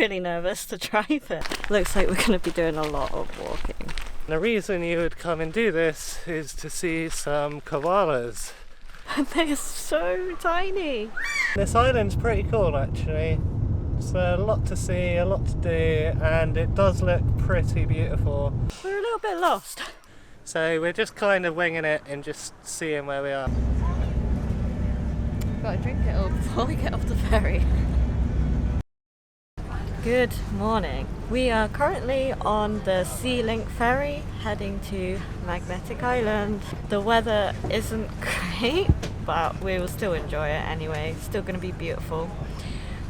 really nervous to drive it. Looks like we're going to be doing a lot of walking. The reason you would come and do this is to see some koalas. They're so tiny. This island's pretty cool actually. There's a lot to see, a lot to do, and it does look pretty beautiful. We're a little bit lost. So we're just kind of winging it and just seeing where we are. Got to drink it all before we get off the ferry. Good morning. We are currently on the Sea Link ferry heading to Magnetic Island. The weather isn't great, but we will still enjoy it anyway. It's still going to be beautiful.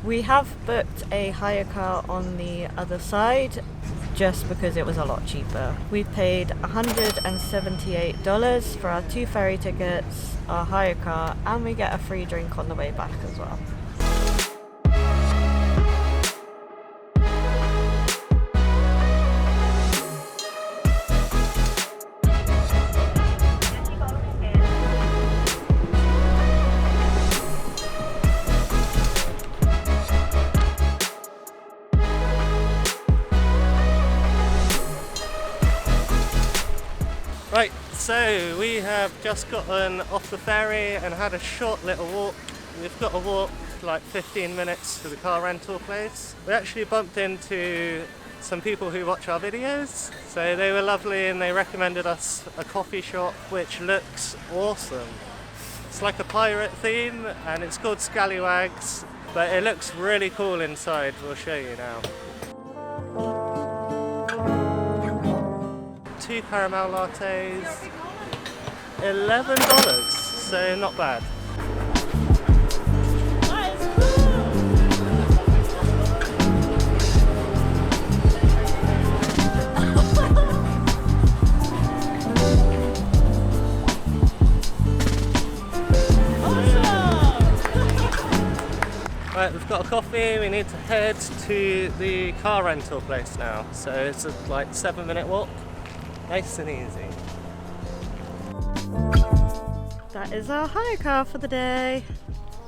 We have booked a hire car on the other side just because it was a lot cheaper. We paid $178 for our 2 ferry tickets, our hire car, and we get a free drink on the way back as well. Right, so we have just gotten off the ferry and had a short little walk. We've got to walk like 15 minutes to the car rental place. We actually bumped into some people who watch our videos, so they were lovely and they recommended us a coffee shop which looks awesome. It's like a pirate theme and it's called Scallywags, but it looks really cool inside. We'll show you now. 2 caramel lattes, $11, so not bad. That is cool. Right, we've got a coffee, we need to head to the car rental place now, so it's a like 7-minute walk. Nice and easy. That is our hire car for the day.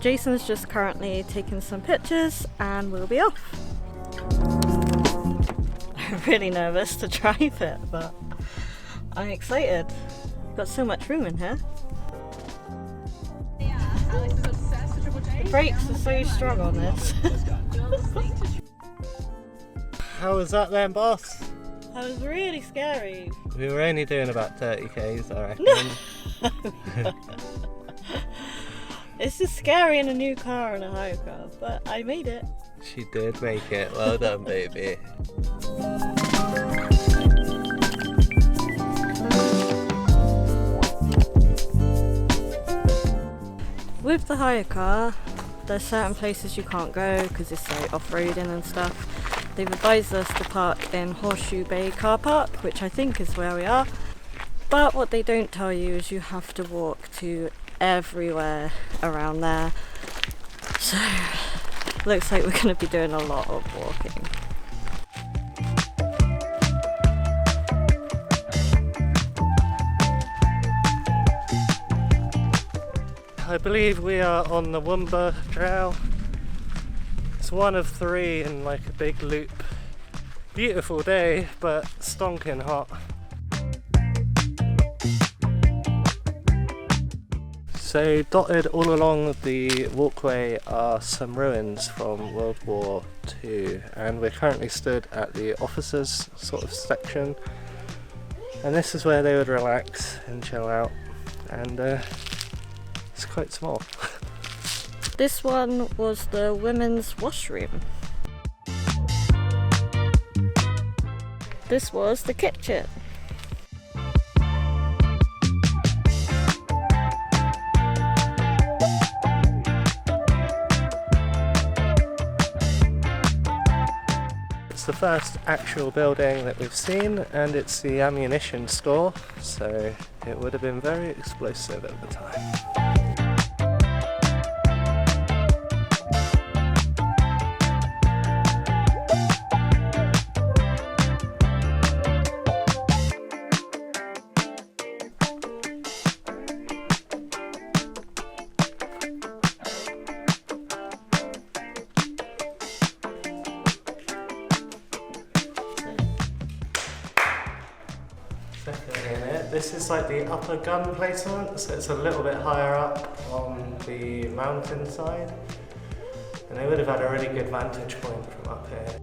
Jason's just currently taking some pictures and we'll be off. I'm really nervous to drive it, but I'm excited. Got so much room in here. The brakes are so strong on this. How was that then, boss? That was really scary. We were only doing about 30 k's, I reckon. It's just scary in a new car and a hire car, but I made it. She did make it. Well done, baby. With the hire car, there's certain places you can't go because it's like off-roading and stuff. They've advised us to park in Horseshoe Bay car park, which I think is where we are. But what they don't tell you is you have to walk to everywhere around there. So, looks like we're going to be doing a lot of walking. I believe we are on the Woomba Trail. It's one of 3 in like a big loop. Beautiful day, but stonking hot. So dotted all along the walkway are some ruins from World War II, and we're currently stood at the officers' sort of section, and this is where they would relax and chill out, and it's quite small. This one was the women's washroom. This was the kitchen. It's the first actual building that we've seen, and it's the ammunition store, so it would have been very explosive at the time. This is like the upper gun placement, so it's a little bit higher up on the mountain side. And they would have had a really good vantage point from up here.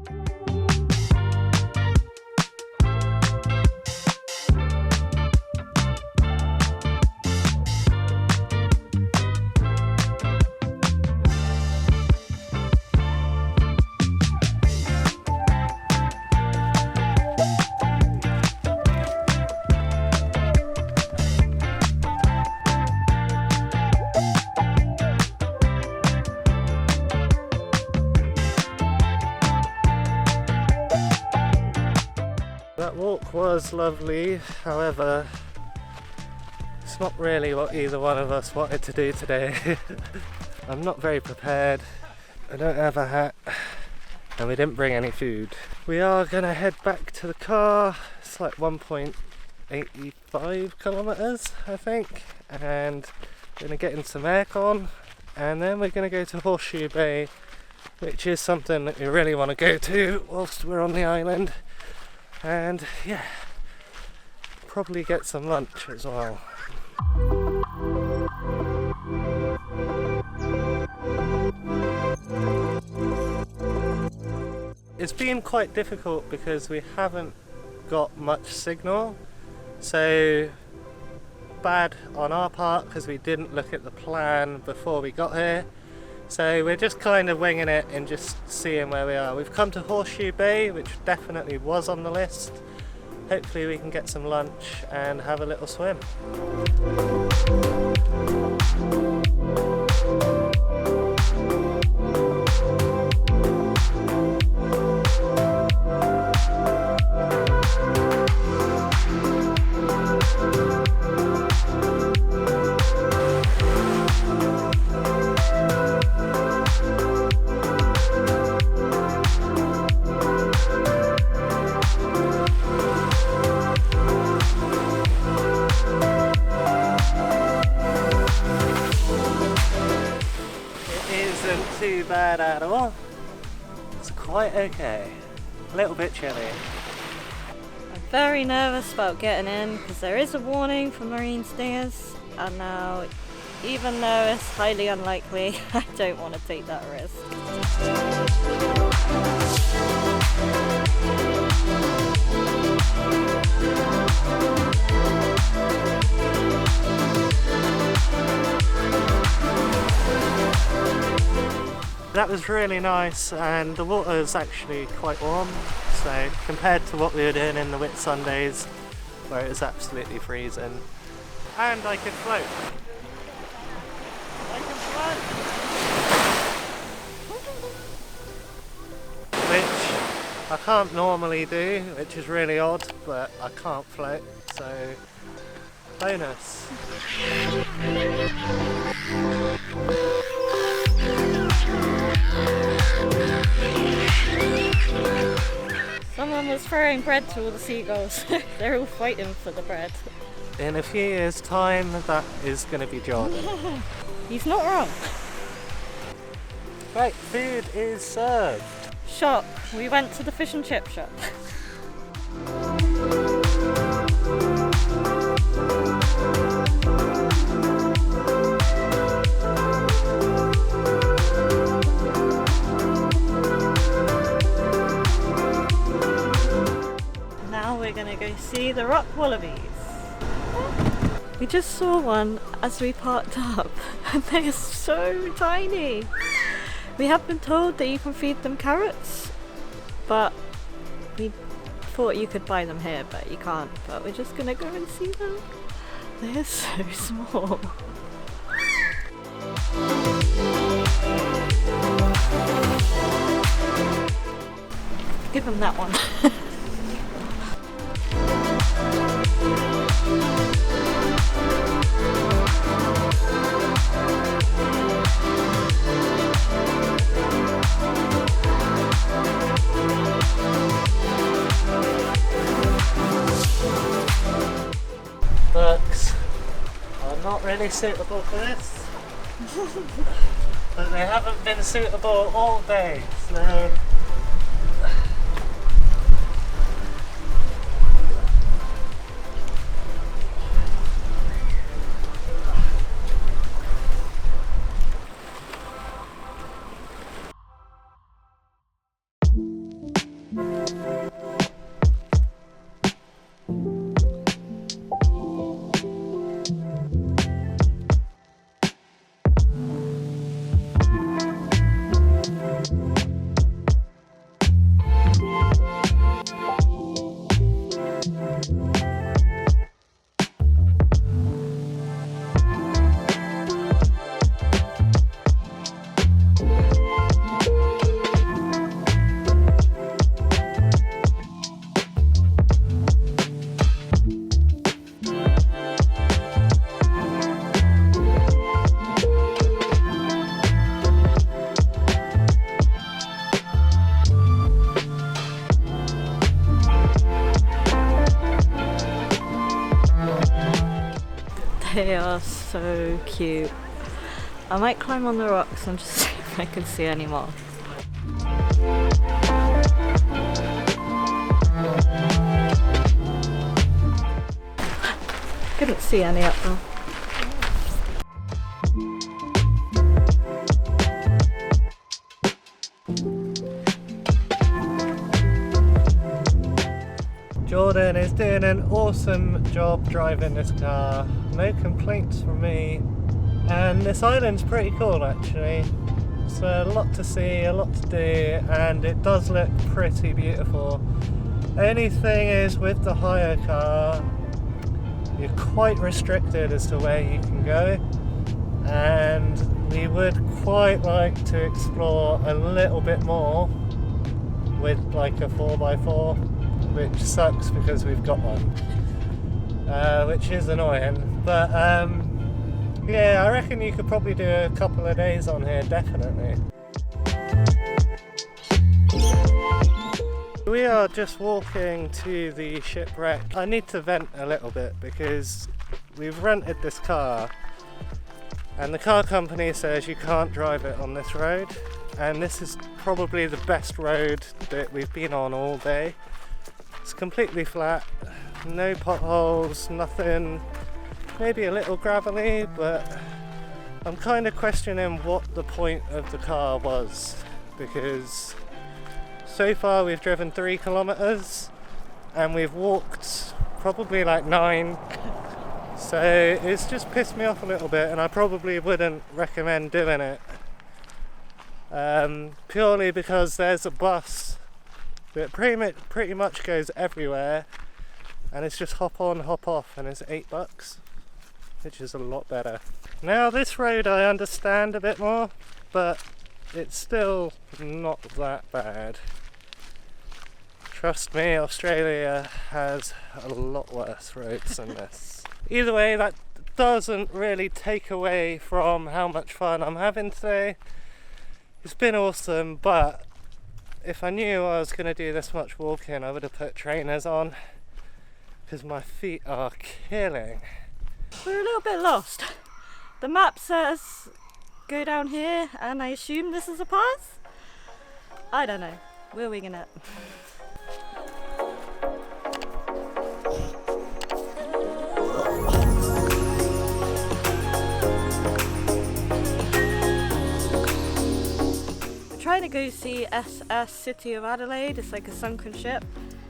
That walk was lovely, however, it's not really what either one of us wanted to do today. I'm not very prepared, I don't have a hat, and we didn't bring any food. We are going to head back to the car. It's like 1.85 kilometres, I think, and we're going to get in some aircon, and then we're going to go to Horseshoe Bay, which is something that we really want to go to whilst we're on the island. And yeah, probably get some lunch as well. It's been quite difficult because we haven't got much signal, so bad on our part because we didn't look at the plan before we got here. So we're just kind of winging it and just seeing where we are. We've come to Horseshoe Bay, which definitely was on the list. Hopefully we can get some lunch and have a little swim. Too bad at all. It's quite okay. A little bit chilly. I'm very nervous about getting in because there is a warning for marine stingers, and now, even though it's highly unlikely, I don't want to take that risk. That was really nice, and the water is actually quite warm, so compared to what we were doing in the Whitsundays where it was absolutely freezing. And I can float. I can float! Which I can't normally do, which is really odd, but I can't float, so bonus. Someone was throwing bread to all the seagulls. They're all fighting for the bread. In a few years' time, that is going to be Jordan. He's not wrong. Right, food is served. Shop. We went to the fish and chip shop. We're gonna go see the rock wallabies. We just saw one as we parked up and they are so tiny. We have been told that you can feed them carrots, but we thought you could buy them here, but you can't. But we're just gonna go and see them. They're so small. Give them that one. Books are not really suitable for this, but they haven't been suitable all day, so They are so cute. I might climb on the rocks and just see if I can see any more. Couldn't see any up there. Jordan is doing an awesome job driving this car. No complaints from me. And this island's pretty cool actually. It's a lot to see, a lot to do, and it does look pretty beautiful. Only thing is with the hire car, you're quite restricted as to where you can go. And we would quite like to explore a little bit more with like a 4x4, which sucks because we've got one, which is annoying. But yeah, I reckon you could probably do a couple of days on here, definitely. We are just walking to the Shipwreck. I need to vent a little bit because we've rented this car and the car company says you can't drive it on this road, and this is probably the best road that we've been on all day. It's completely flat, no potholes, nothing, maybe a little gravelly, but I'm kind of questioning what the point of the car was, because so far we've driven 3 kilometers and we've walked probably like 9, so it's just pissed me off a little bit, and I probably wouldn't recommend doing it, purely because there's a bus that pretty much goes everywhere, and it's just hop on, hop off, and it's $8, which is a lot better. Now this road I understand a bit more, but it's still not that bad. Trust me, Australia has a lot worse roads than this. Either way, that doesn't really take away from how much fun I'm having today. It's been awesome, but if I knew I was going to do this much walking, I would have put trainers on, because my feet are killing. We're a little bit lost. The map says go down here, and I assume this is a path? I don't know. We're winging it. Trying to go see SS City of Adelaide. It's like a sunken ship,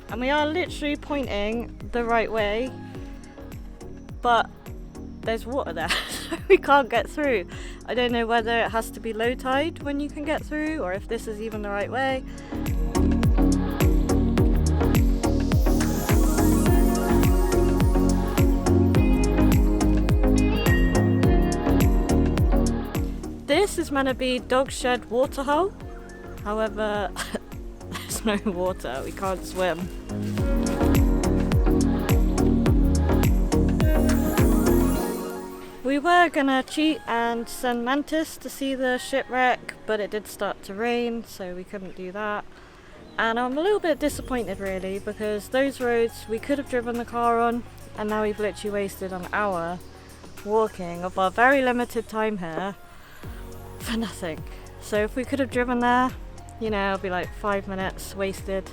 and we are literally pointing the right way, but there's water there, so we can't get through. I don't know whether it has to be low tide when you can get through, or if this is even the right way. This is meant to be dog shed waterhole. However, there's no water, we can't swim. We were gonna cheat and send Mantis to see the shipwreck, but it did start to rain, so we couldn't do that. And I'm a little bit disappointed really, because those roads we could have driven the car on, and now we've literally wasted an hour walking of our very limited time here for nothing. So if we could have driven there, you know, it'll be like 5 minutes wasted,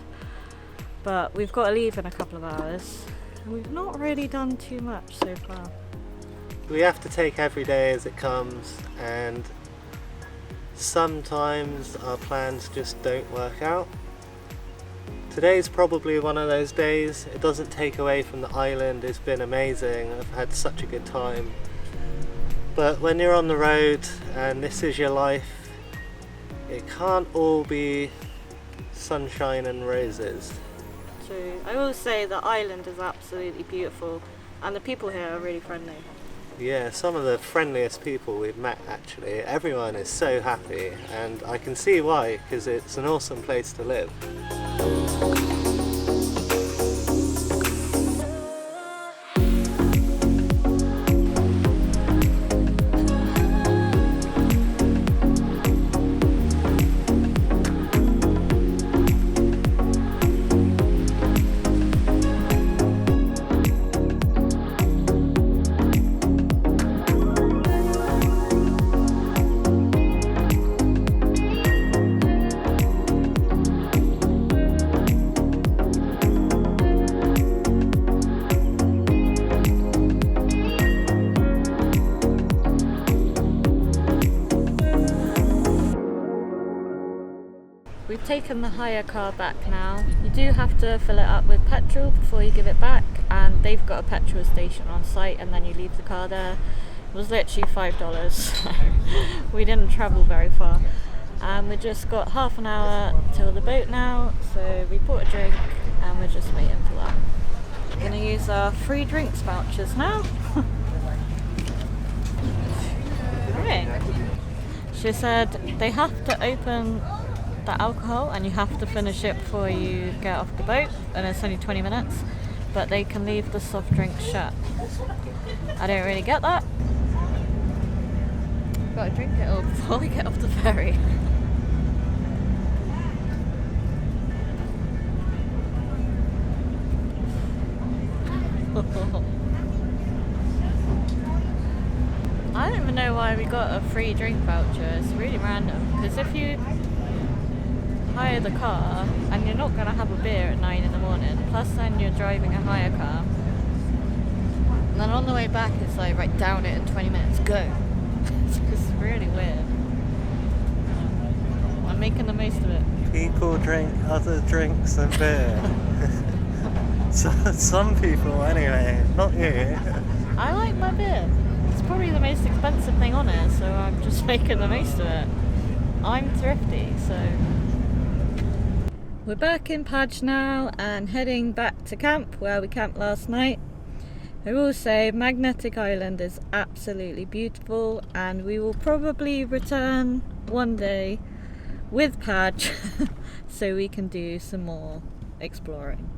but we've got to leave in a couple of hours, and we've not really done too much so far. We have to take every day as it comes, and sometimes our plans just don't work out. Today's probably one of those days. It doesn't take away from the island, it's been amazing, I've had such a good time. But when you're on the road and this is your life, it can't all be sunshine and roses. True. I will say the island is absolutely beautiful, and the people here are really friendly. Yeah, some of the friendliest people we've met actually. Everyone is so happy, and I can see why, because it's an awesome place to live. taken the hire car back now. You do have to fill it up with petrol before you give it back, and they've got a petrol station on site, and then you leave the car there. It was literally $5, so we didn't travel very far. And we just got half an hour till the boat now, so we bought a drink and we're just waiting for that. We're gonna use our free drinks vouchers now. Right. She said they have to open the alcohol and you have to finish it before you get off the boat, and it's only 20 minutes, but they can leave the soft drinks shut. I don't really get that. Gotta drink it all before we get off the ferry. I don't even know why we got a free drink voucher. It's really random, because if you hire the car and you're not going to have a beer at 9 in the morning, plus then you're driving a hire car, and then on the way back it's like, right, down it in 20 minutes, go. It's just really weird. I'm making the most of it. People drink other drinks than beer. So, some people anyway, not you. I like my beer. It's probably the most expensive thing on it, so I'm just making the most of it. I'm thrifty, so... We're back in Padge now and heading back to camp where we camped last night. I will say Magnetic Island is absolutely beautiful, and we will probably return one day with Padge so we can do some more exploring.